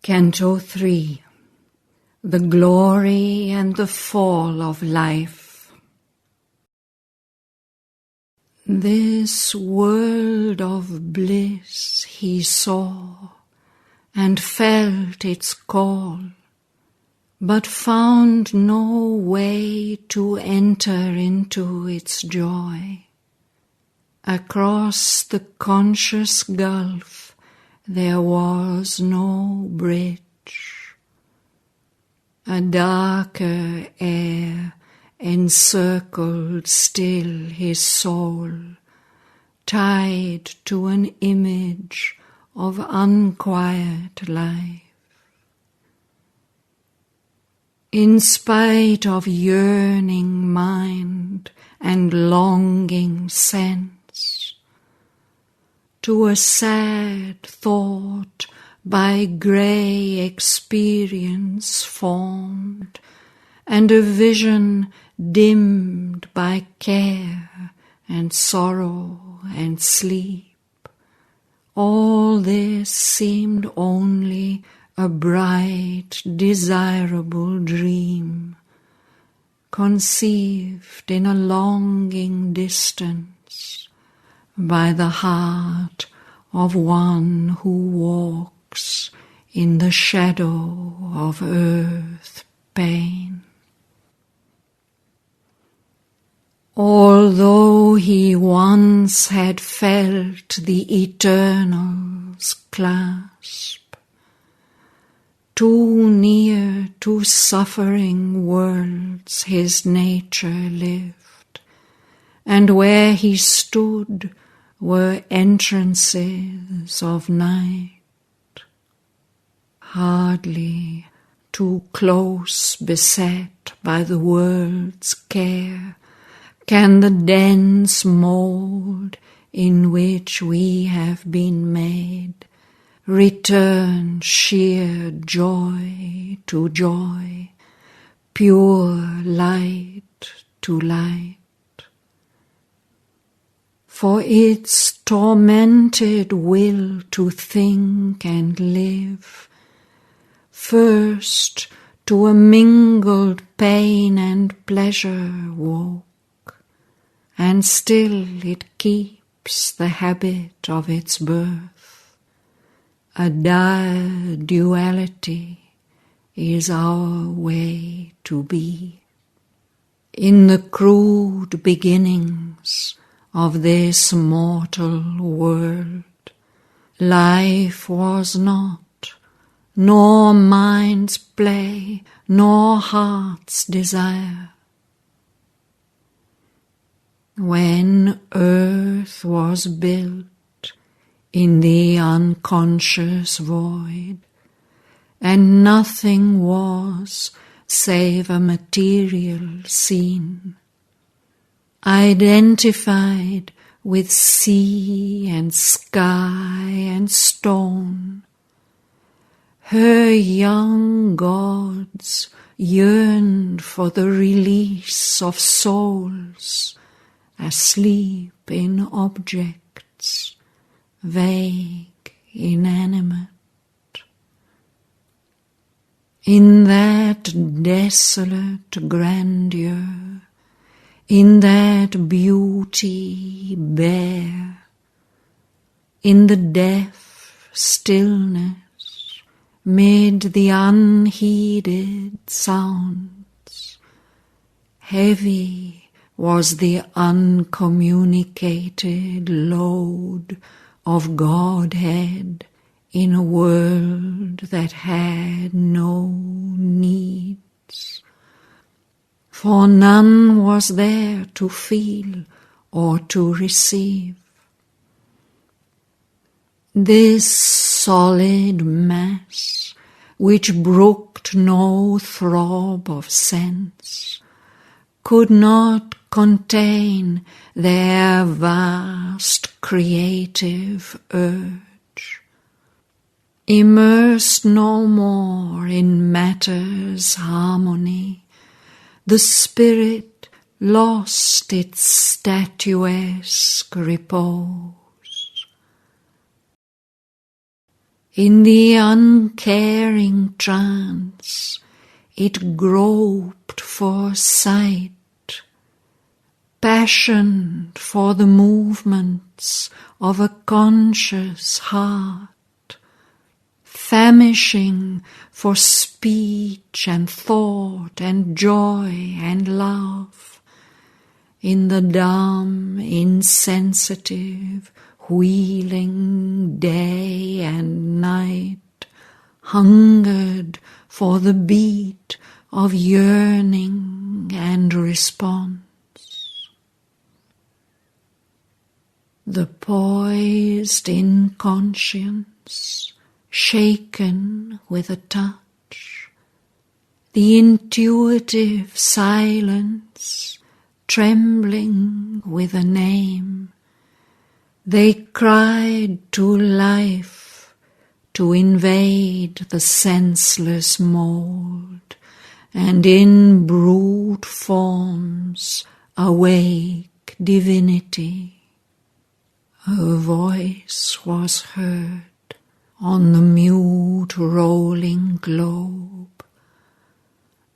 Canto 3. The Glory and the Fall of Life. This world of bliss he saw, and felt its call, but found no way to enter into its joy. Across the conscious gulf there was no bridge. A darker air encircled still his soul, tied to an image of unquiet life. In spite of yearning mind and longing sense, to a sad thought by grey experience formed, and a vision dimmed by care and sorrow and sleep, all this seemed only a bright, desirable dream, conceived in a longing distance by the heart of one who walks in the shadow of earth pain. Although he once had felt the Eternal's clasp, too near to suffering worlds his nature lived, and where he stood were entrances of night. Hardly too close beset by the world's care can the dense mould in which we have been made return sheer joy to joy, pure light to light. For its tormented will to think and live, first to a mingled pain and pleasure woke, and still it keeps the habit of its birth. A dire duality is our way to be. In the crude beginnings of this mortal world, life was not, nor mind's play, nor heart's desire. When earth was built in the unconscious void, and nothing was save a material scene, identified with sea and sky and stone, her young gods yearned for the release of souls asleep in objects, vague, inanimate. In that desolate grandeur, in that beauty bare, in the deaf stillness, mid the unheeded sounds, heavy was the uncommunicated load of Godhead in a world that had no needs. For none was there to feel or to receive. This solid mass, which brooked no throb of sense, could not contain their vast creative urge. Immersed no more in matter's harmony, the spirit lost its statuesque repose. In the uncaring trance, it groped for sight, passioned for the movements of a conscious heart, famishing for speech and thought and joy and love, in the dumb, insensitive, wheeling day and night, hungered for the beat of yearning and response. The poised inconscience, shaken with a touch, the intuitive silence, trembling with a name, they cried to life to invade the senseless mold, and in brute forms awake divinity. Her voice was heard on the mute rolling globe.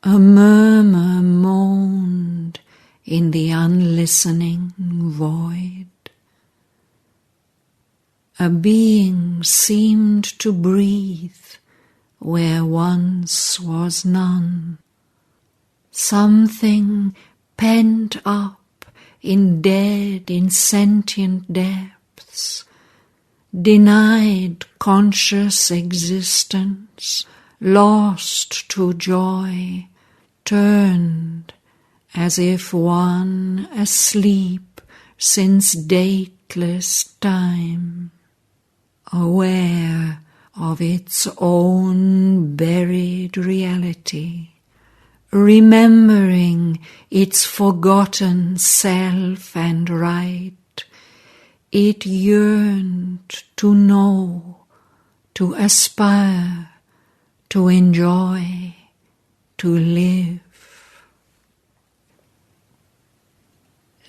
A murmur moaned in the unlistening void. A being seemed to breathe where once was none. Something pent up in dead, insentient depths, denied conscious existence, lost to joy, turned as if one asleep since dateless time, aware of its own buried reality, remembering its forgotten self and right. It yearned to know, to aspire, to enjoy, to live.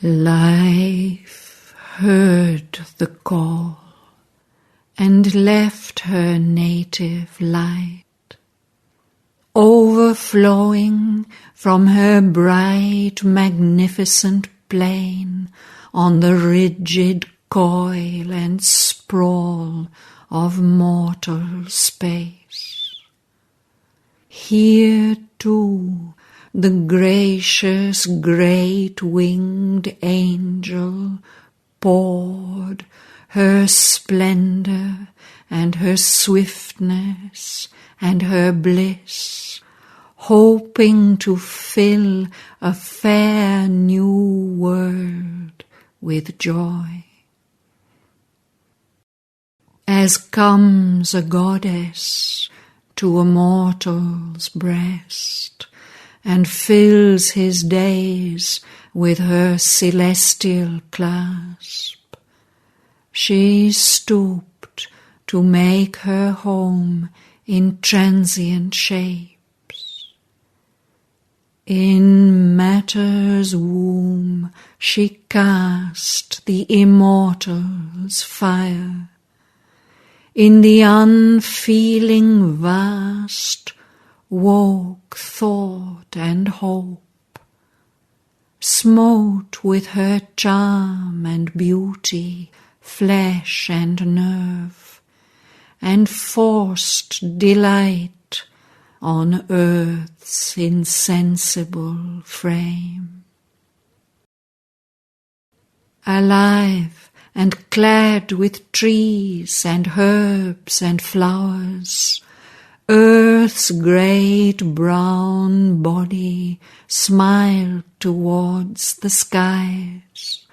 Life heard the call and left her native light, overflowing from her bright, magnificent plain on the rigid coil and sprawl of mortal space. Here too the gracious great-winged angel poured her splendor and her swiftness and her bliss, hoping to fill a fair new world with joy. As comes a goddess to a mortal's breast, and fills his days with her celestial clasp, she stooped to make her home in transient shapes. In matter's womb she cast the immortal's fire. In the unfeeling vast woke thought and hope, smote with her charm and beauty flesh and nerve, and forced delight on earth's insensible frame. Alive and clad with trees and herbs and flowers, earth's great brown body smiled towards the skies.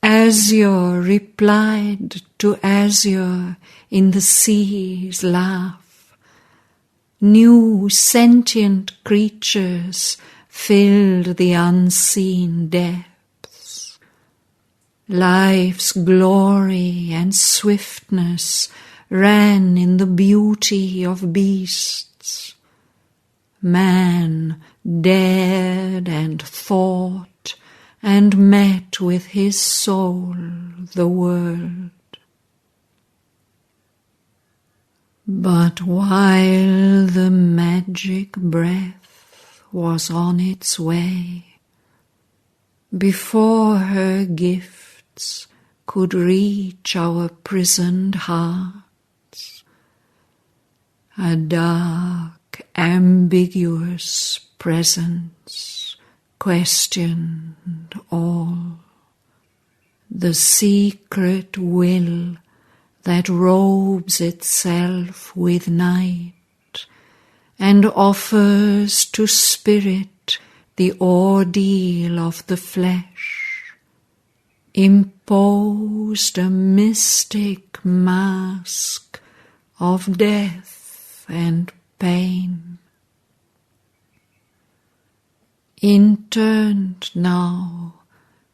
Azure replied to azure in the sea's laugh. New sentient creatures filled the unseen depths. Life's glory and swiftness ran in the beauty of beasts. Man dared and thought and met with his soul the world. But while the magic breath was on its way, before her gifts could reach our prisoned hearts, a dark, ambiguous presence questioned all. The secret will that robes itself with night and offers to spirit the ordeal of the flesh, imposed a mystic mask of death and pain. Interned now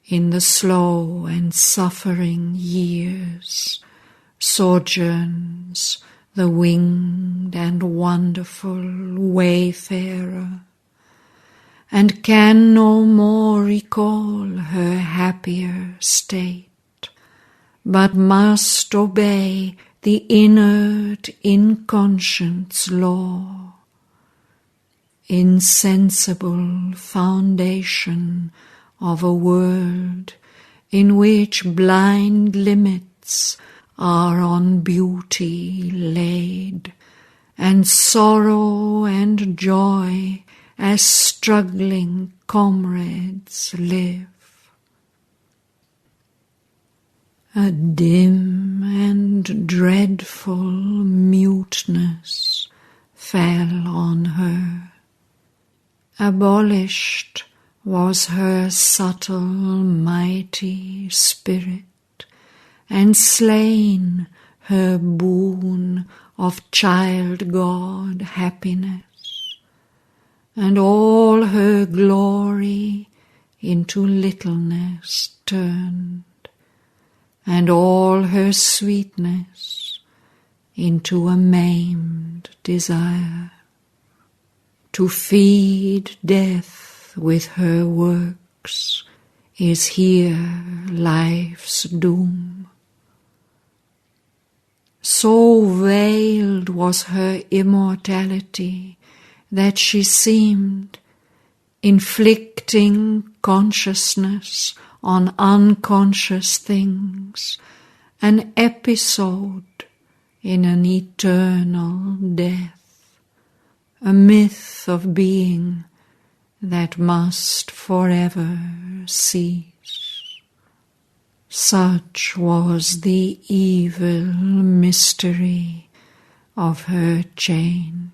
in the slow and suffering years, Sojourns, the winged and wonderful wayfarer, and can no more recall her happier state, but must obey the inert inconscient's law. Insensible foundation of a world in which blind limits are on beauty laid, and sorrow and joy as struggling comrades live. A dim and dreadful muteness fell on her. Abolished was her subtle, mighty spirit, and slain her boon of child-god happiness, and all her glory into littleness turned, and all her sweetness into a maimed desire. To feed death with her works is here life's doom. So veiled was her immortality that she seemed inflicting consciousness on unconscious things, an episode in an eternal death, a myth of being that must forever cease. Such was the evil mystery of her change.